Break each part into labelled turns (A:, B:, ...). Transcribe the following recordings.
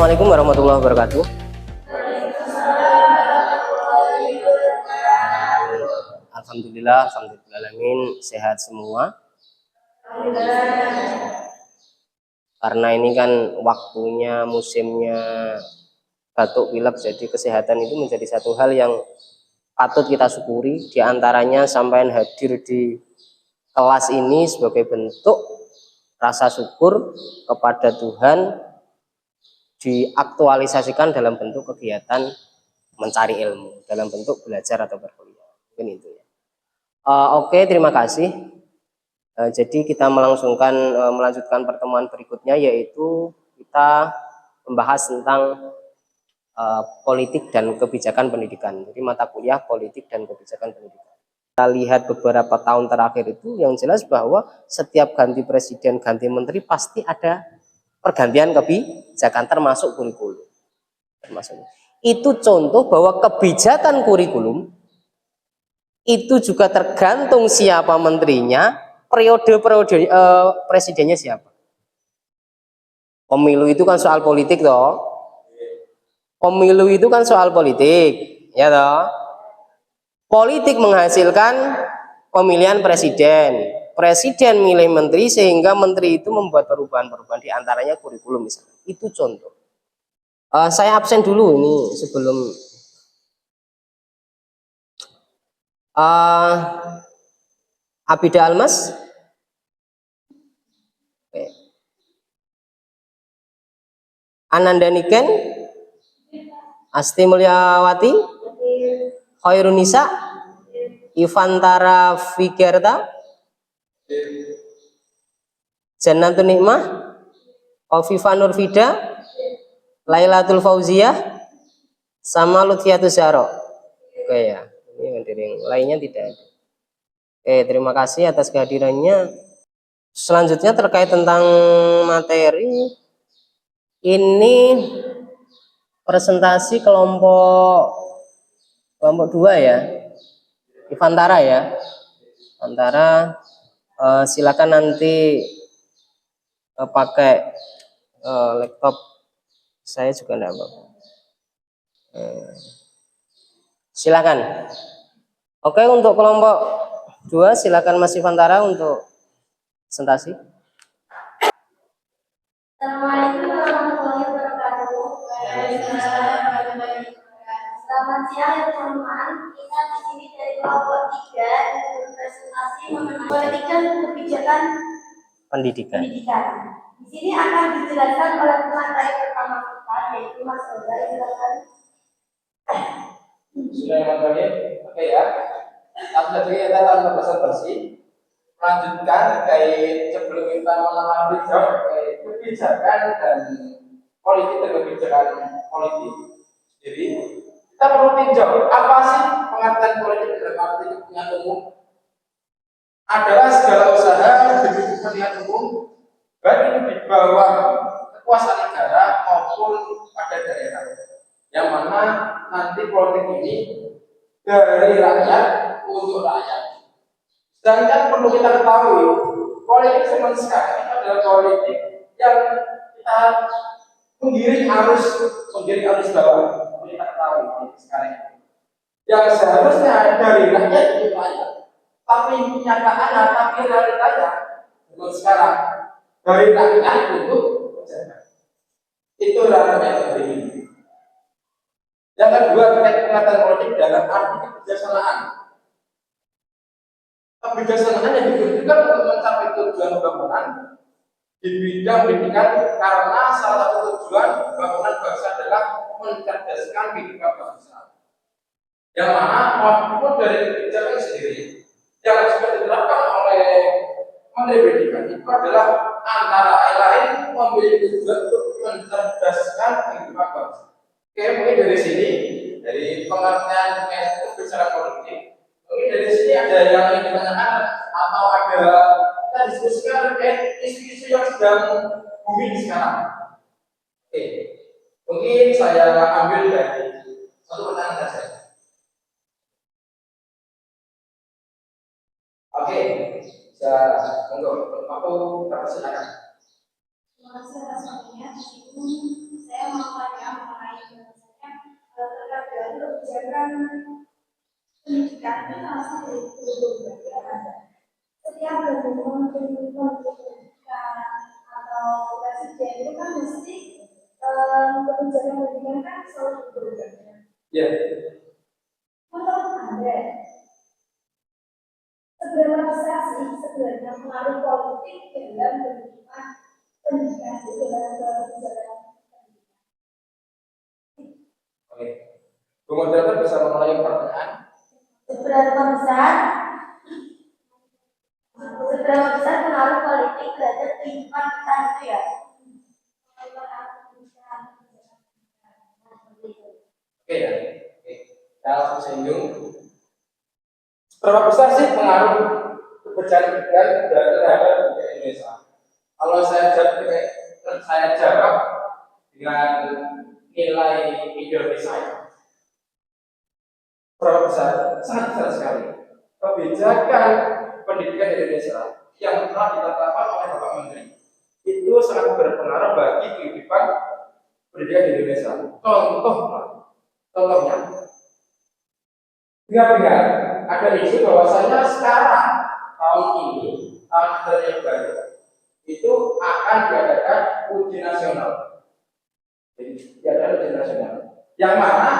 A: Assalamualaikum warahmatullahi wabarakatuh. Alhamdulillah, alhamdulillahalamin, sehat semua. Karena ini kan waktunya, musimnya batuk pilek, jadi kesehatan itu menjadi satu hal yang patut kita syukuri. Di antaranya sampai hadir di kelas ini sebagai bentuk rasa syukur kepada Tuhan, diaktualisasikan dalam bentuk kegiatan mencari ilmu, dalam bentuk belajar atau berkuliah. Mungkin itu ya. Oke, terima kasih. Jadi kita melanjutkan pertemuan berikutnya, yaitu kita membahas tentang politik dan kebijakan pendidikan. Jadi mata kuliah politik dan kebijakan pendidikan. Kita lihat beberapa tahun terakhir itu yang jelas bahwa setiap ganti presiden, ganti menteri pasti ada pergantian kebijakan termasuk kurikulum. Itu contoh bahwa kebijakan kurikulum itu juga tergantung siapa menterinya, periode presidennya siapa. Pemilu itu kan soal politik toh. Pemilu itu kan soal politik, ya toh. Politik menghasilkan pemilihan presiden. Presiden milih menteri sehingga menteri itu membuat perubahan-perubahan, di antaranya kurikulum misalnya. Itu contoh. Saya absen dulu ini sebelum Abida Almas. Ananda Niken, Asti Mulyawati, Khairunisa, Ivantara Figerta, Jannatun Nikmah, Oviva Nurfida, Lailatul Fauziyah, sama Lutfiatus Zahro. Oke ya, ini yang lainnya tidak ada. Oke, terima kasih atas kehadirannya. Selanjutnya terkait tentang materi ini, presentasi kelompok 2 ya, Ivantara ya. Antara silakan nanti pakai laptop saya juga enggak apa-apa. Silakan. Oke, untuk kelompok 2 silakan Mas Ivantara untuk presentasi.
B: Assalamualaikum warahmatullahi wabarakatuh. Selamat siang ya teman-teman. Kita di sini dari kelompok 3 berpresentasi mengenai politik dan kebijakan pendidikan. Di sini akan dijelaskan oleh pemateri pertama kita, yaitu Mas Oda. Silakan.
C: Bismillahirrahmanirrahim. Oke ya. Langsung saja kita tanpa basa-basi melanjutkan terkait sebelum kita mengalami terkait kebijakan dan politik dan kebijakan politik sendiri. Kita perlu tinjau apa sih pengertian politik dalam arti kepentingan umum. Adalah segala usaha demi kepentingan umum, baik di bawah kekuasaan negara maupun pada daerah, yang mana nanti politik ini dari rakyat untuk rakyat. Sedangkan perlu kita ketahui, politik zaman sekarang itu adalah politik yang kita menggiring arus bawah. Kita ketahui sekarang ini, yang seharusnya dari rakyat untuk rakyat, tapi kenyataannya, tapi realitanya zaman sekarang dari rakyat untuk pejabat. Itu ranahnya negeri ini. Yang kedua, terkait pengertian politik dalam arti kebijaksanaan. Kebijaksanaan yang dibutuhkan untuk mencapai tujuan pembangunan di bidang pendidikan, karena salah satu tujuan pembangunan bangsa adalah mencerdaskan kehidupan bangsa. Yang mana maupun dari kebijakan sendiri yang sudah diterapkan oleh Menteri Pendidikan itu adalah antara lain memiliki tujuan untuk mencerdaskan kehidupan bangsa. Oke, mungkin dari sini, dari pengertian kebijakan politik, mungkin dari sini ada yang ingin ditanyakan atau ada kita diskusikan terkait isu-isu yang sedang booming sekarang. Oke, mungkin saya ambil dari satu pertanyaan saja. Oke, untuk aku persilakan.
B: Terima kasih atas waktunya. Meskipun saya mau presentasi itu berarti ada setiap gabungan pendidikan atau presiden itu kan mesti kebijakan pendidikan kan selalu berubah.
C: Ya.
B: Menurut Anda, seberapa besar sih sebenarnya pengaruh politik dalam pendidikan itu dalam kebijakan?
C: Oke. Bung Moderator bisa mengulangi pertanyaan?
B: Seberapa besar pengaruh politik terhadap kehidupan kita itu ya?
C: Oke ya. Oke. Kita langsung singgung. Seberapa besar sih pengaruh kebijakan pendidikan terhadap Indonesia? Kalau saya jawab dengan nilai ideologi saya. Berapa besar? Sangat besar sekali. Kebijakan pendidikan Indonesia yang telah ditetapkan oleh Bapak Menteri itu sangat berpengaruh bagi kehidupan pendidikan di Indonesia. Contohnya, dengar ada isu bahwasanya sekarang tahun ini tahun ajaran yang baru itu akan diadakan ujian nasional. Jadi diadakan ujian nasional. Yang mana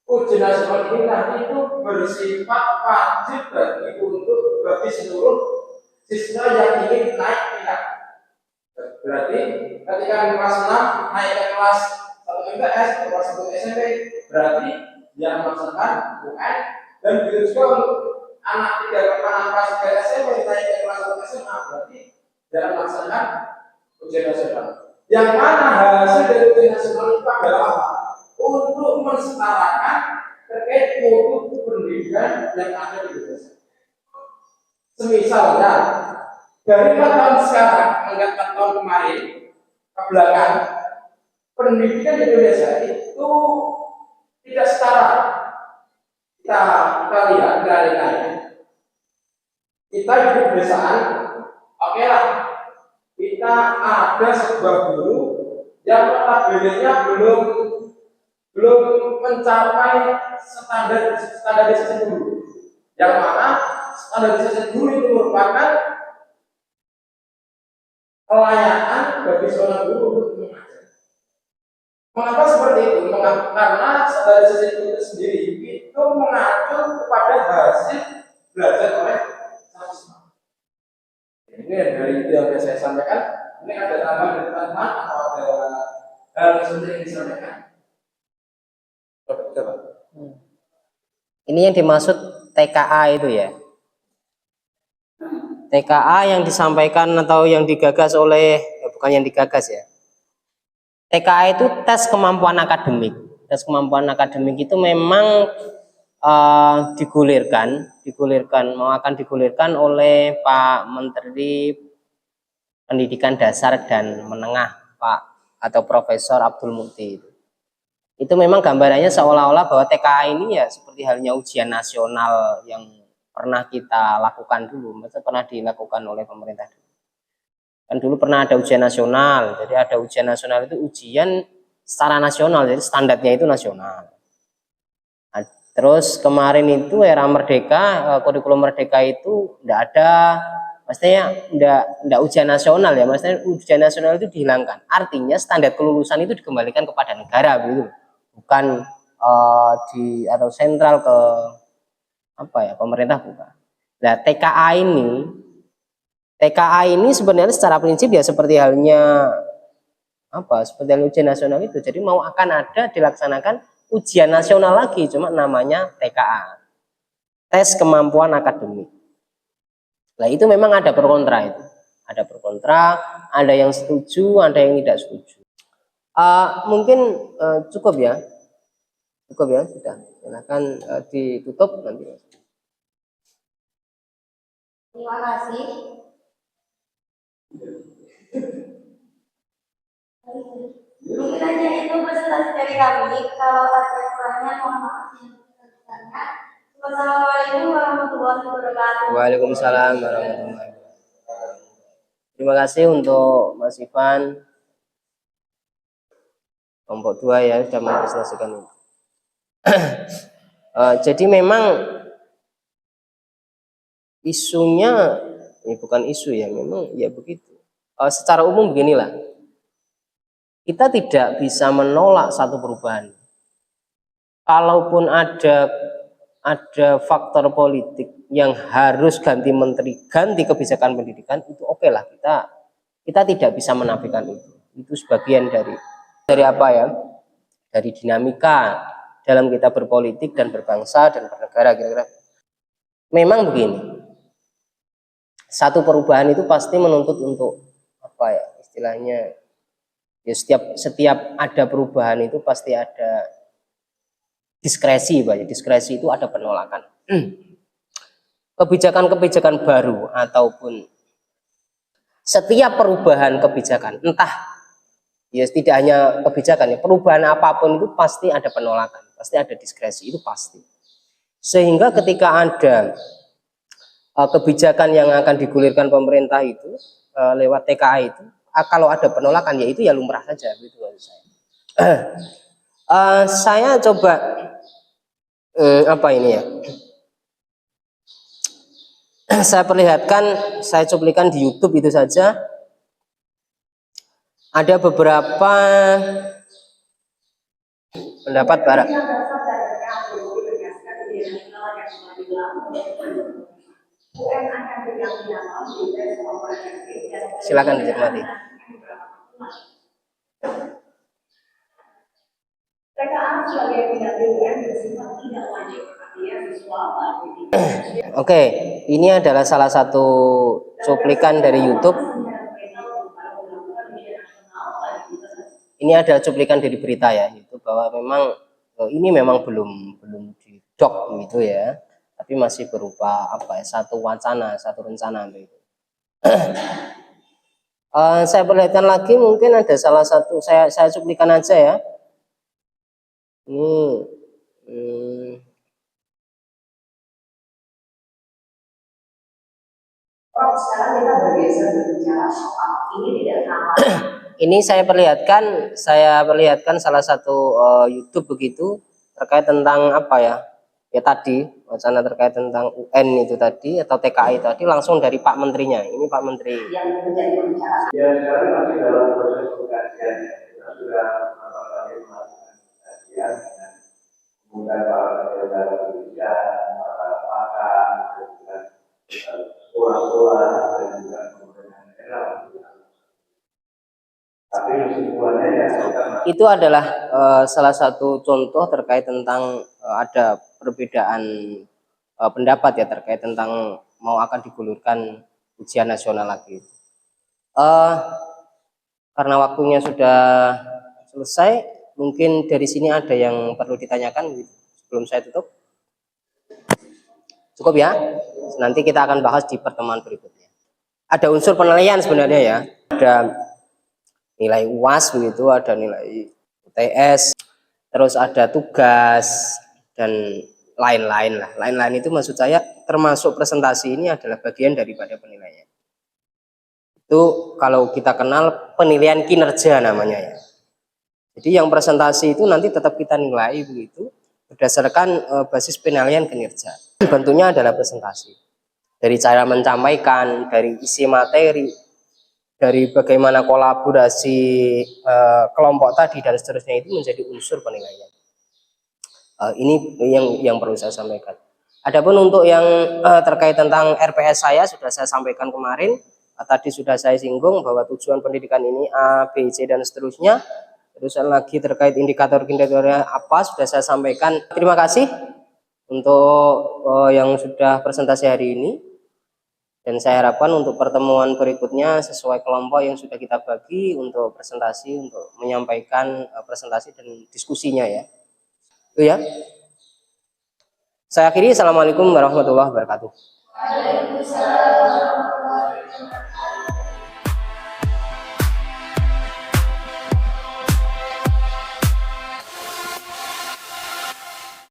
C: ujian nasional ini nanti itu bersifat wajib bagi seluruh siswa yang ingin naik tingkat. Berarti ketika kelas 6 naik ke kelas 1 MTS, kelas 1 SMP, berarti dia melaksanakan UN dan begitu juga untuk anak kelas 3 SMP naik ke kelas 1 SMA, berarti dia melaksanakan ujian nasional. Yang mana hasil dari ujian nasional itu adalah apa? Untuk mensetarakan terkait mutu pendidikan yang ada di Indonesia. Semisalnya dari 4 tahun sekarang hingga 4 tahun kemarin ke belakang, pendidikan di Indonesia itu tidak setara. Kita lihat realitanya. Kita hidup pedesaan, oke lah. Kita ada sebuah guru yang notabene-nya belum mencapai standarisasi guru. Yang mana standarisasi guru itu merupakan kelayakan bagi seorang guru untuk mengajar. Mengapa seperti itu? Karena standarisasi itu sendiri itu mengacu kepada hasil belajar oleh siswa. Ini dari itu yang saya sampaikan. Ini ada tambahan dari teman-teman atau ada hal yang disampaikan?
A: Ini yang dimaksud TKA itu ya. TKA yang disampaikan atau yang digagas oleh, bukan yang digagas ya. TKA itu tes kemampuan akademik. Tes kemampuan akademik itu memang akan digulirkan oleh Pak Menteri Pendidikan Dasar dan Menengah, Pak atau Profesor Abdul Mukti. Itu memang gambarannya seolah-olah bahwa TKA ini ya seperti halnya ujian nasional yang pernah kita lakukan dulu, maksudnya pernah dilakukan oleh pemerintah dulu. Kan dulu pernah ada ujian nasional, jadi ada ujian nasional itu ujian secara nasional, jadi standarnya itu nasional. Nah, terus kemarin itu era merdeka, kurikulum merdeka itu tidak ada, maksudnya tidak ujian nasional ya, maksudnya ujian nasional itu dihilangkan. Artinya standar kelulusan itu dikembalikan kepada negara begitu, bukan atau sentral ke pemerintah bukan. Nah, TKA ini sebenarnya secara prinsip ya seperti halnya ujian nasional itu. Jadi mau akan ada dilaksanakan ujian nasional lagi, cuma namanya TKA. Tes kemampuan akademik. Nah, itu memang ada pro kontra itu. Ada pro kontra, ada yang setuju, ada yang tidak setuju. Mungkin cukup ya. Cukup ya, sudah. Silahkan ditutup nanti.
B: Terima kasih. Mungkin aja itu presentasi dari kami. Kalau ada kurangnya mohon maaf. Wassalamualaikum warahmatullahi wabarakatuh.
A: Waalaikumsalam warahmatullahi wabarakatuh. Terima kasih untuk Mas Ivan kelompok 2 ya sudah mempresentasikan itu. Jadi memang isunya ini bukan isu ya, memang ya begitu. Secara umum beginilah, kita tidak bisa menolak satu perubahan. Kalaupun ada faktor politik yang harus ganti menteri, ganti kebijakan pendidikan, itu oke lah, kita tidak bisa menafikan itu. Itu sebagian dari apa ya? Dari dinamika dalam kita berpolitik dan berbangsa dan bernegara kira-kira. Memang begini, satu perubahan itu pasti menuntut untuk apa ya istilahnya, ya setiap ada perubahan itu pasti ada diskresi, Pak. Diskresi itu ada penolakan. Kebijakan-kebijakan baru ataupun setiap perubahan kebijakan, entah ya tidak hanya kebijakan ya, perubahan apapun itu pasti ada penolakan, pasti ada diskresi, itu pasti. Sehingga ketika ada kebijakan yang akan digulirkan pemerintah itu lewat TKA itu, kalau ada penolakan ya itu ya lumrah saja, gitu maksud saya. Saya coba apa ini ya? Saya perlihatkan, saya cuplikan di YouTube itu saja. Ada beberapa pendapat barat. Silakan dicermati. Oke, ini adalah salah satu cuplikan dari YouTube. Ini ada cuplikan dari berita ya, itu bahwa memang ini memang belum di doc gitu ya, tapi masih berupa apa ya, satu wacana, satu rencana gitu. Saya perlihatkan lagi, mungkin ada salah satu, saya cuplikan aja ya. Ini sekarang kita bergeser berbicara soal ini tidak sama. Ini saya perlihatkan salah satu YouTube begitu terkait tentang apa ya? Ya tadi wacana terkait tentang UN itu tadi atau TKI tadi langsung dari Pak Menterinya. Ini Pak Menteri. Yang menjadi pembicaraan. Ya sekarang masih dalam proses pengkajian. Kita sudah beberapa kali melakukan pengkajian dengan kemudian para penyelenggara pendidikan, para pakar, dan sekolah-sekolah dan juga pemerintah daerah. Tapi kesimpulannya ya itu adalah salah satu contoh terkait tentang ada perbedaan pendapat ya terkait tentang mau akan digulirkan ujian nasional lagi. Karena waktunya sudah selesai, mungkin dari sini ada yang perlu ditanyakan sebelum saya tutup. Cukup ya, nanti kita akan bahas di pertemuan berikutnya. Ada unsur penilaian sebenarnya ya, ada nilai UAS begitu, ada nilai UTS, terus ada tugas dan lain-lain lah. Lain-lain itu maksud saya termasuk presentasi ini adalah bagian daripada penilaian. Itu kalau kita kenal penilaian kinerja namanya ya. Jadi yang presentasi itu nanti tetap kita nilai begitu berdasarkan basis penilaian kinerja. Bentuknya adalah presentasi. Dari cara menyampaikan, dari isi materi, dari bagaimana kolaborasi kelompok tadi dan seterusnya itu menjadi unsur penilaian. Ini yang perlu saya sampaikan. Adapun untuk yang terkait tentang RPS saya sudah saya sampaikan kemarin. Tadi sudah saya singgung bahwa tujuan pendidikan ini A, B, C dan seterusnya. Terus lagi terkait indikator-indikatornya apa sudah saya sampaikan. Terima kasih untuk yang sudah presentasi hari ini. Dan saya harapkan untuk pertemuan berikutnya sesuai kelompok yang sudah kita bagi untuk presentasi, untuk menyampaikan presentasi dan diskusinya ya. Itu ya. Saya akhiri. Assalamualaikum warahmatullahi wabarakatuh. Waalaikumsalam.